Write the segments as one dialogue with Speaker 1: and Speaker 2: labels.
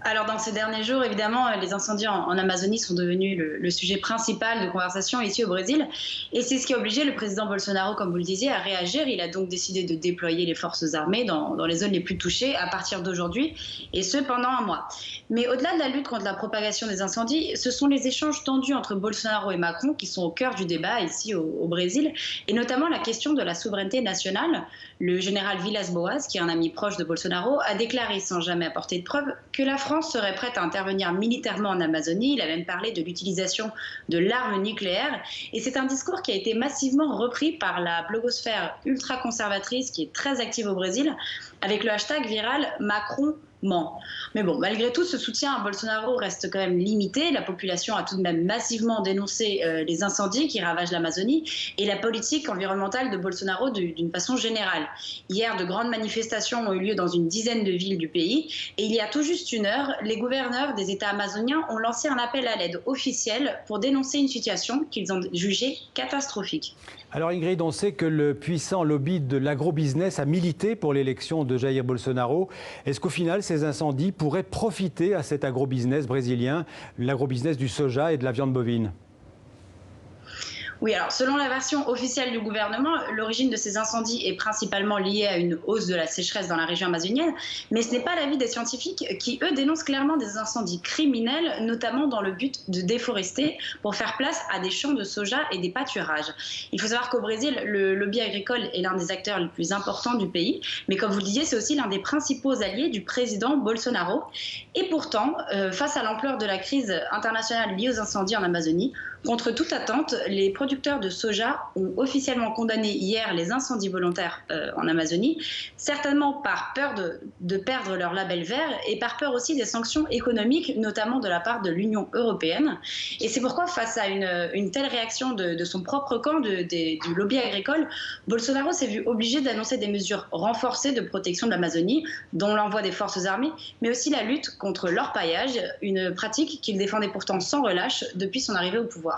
Speaker 1: Alors dans ces derniers jours, évidemment, les incendies en Amazonie sont devenus le sujet principal de conversation ici au Brésil. Et c'est ce qui a obligé le président Bolsonaro, comme vous le disiez, à réagir. Il a donc décidé de déployer les forces armées dans les zones les plus touchées à partir d'aujourd'hui, et ce pendant un mois. Mais au-delà de la lutte contre la propagation des incendies, ce sont les échanges tendus entre Bolsonaro et Macron qui sont au cœur du débat ici au Brésil, et notamment la question de la souveraineté nationale. Le général Villas-Boas, qui est un ami proche de Bolsonaro, a déclaré sans jamais apporter de preuves que la France serait prête à intervenir militairement en Amazonie. Il a même parlé de l'utilisation de l'arme nucléaire. Et c'est un discours qui a été massivement repris par la blogosphère ultra-conservatrice qui est très active au Brésil, avec le hashtag viral Macron ment. Mais bon, malgré tout, ce soutien à Bolsonaro reste quand même limité. La population a tout de même massivement dénoncé les incendies qui ravagent l'Amazonie et la politique environnementale de Bolsonaro d'une façon générale. Hier, de grandes manifestations ont eu lieu dans une dizaine de villes du pays. Et il y a tout juste une heure, les gouverneurs des États amazoniens ont lancé un appel à l'aide officiel pour dénoncer une situation qu'ils ont jugée catastrophique.
Speaker 2: Alors Ingrid, on sait que le puissant lobby de l'agrobusiness a milité pour l'élection de Jair Bolsonaro. Est-ce qu'au final, ces incendies pourraient profiter à cet agrobusiness brésilien, l'agrobusiness du soja et de la viande bovine ?
Speaker 1: Oui, alors selon la version officielle du gouvernement, l'origine de ces incendies est principalement liée à une hausse de la sécheresse dans la région amazonienne, mais ce n'est pas l'avis des scientifiques qui, eux, dénoncent clairement des incendies criminels, notamment dans le but de déforester pour faire place à des champs de soja et des pâturages. Il faut savoir qu'au Brésil, le lobby agricole est l'un des acteurs les plus importants du pays, mais comme vous le disiez, c'est aussi l'un des principaux alliés du président Bolsonaro. Et pourtant, face à l'ampleur de la crise internationale liée aux incendies en Amazonie, contre toute attente, les producteurs de soja ont officiellement condamné hier les incendies volontaires en Amazonie, certainement par peur de perdre leur label vert et par peur aussi des sanctions économiques, notamment de la part de l'Union européenne. Et c'est pourquoi, face à une telle réaction de son propre camp, du lobby agricole, Bolsonaro s'est vu obligé d'annoncer des mesures renforcées de protection de l'Amazonie, dont l'envoi des forces armées, mais aussi la lutte contre l'orpaillage, une pratique qu'il défendait pourtant sans relâche depuis son arrivée au pouvoir.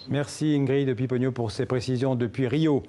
Speaker 2: Merci Ingrid Piponio pour ces précisions depuis Rio.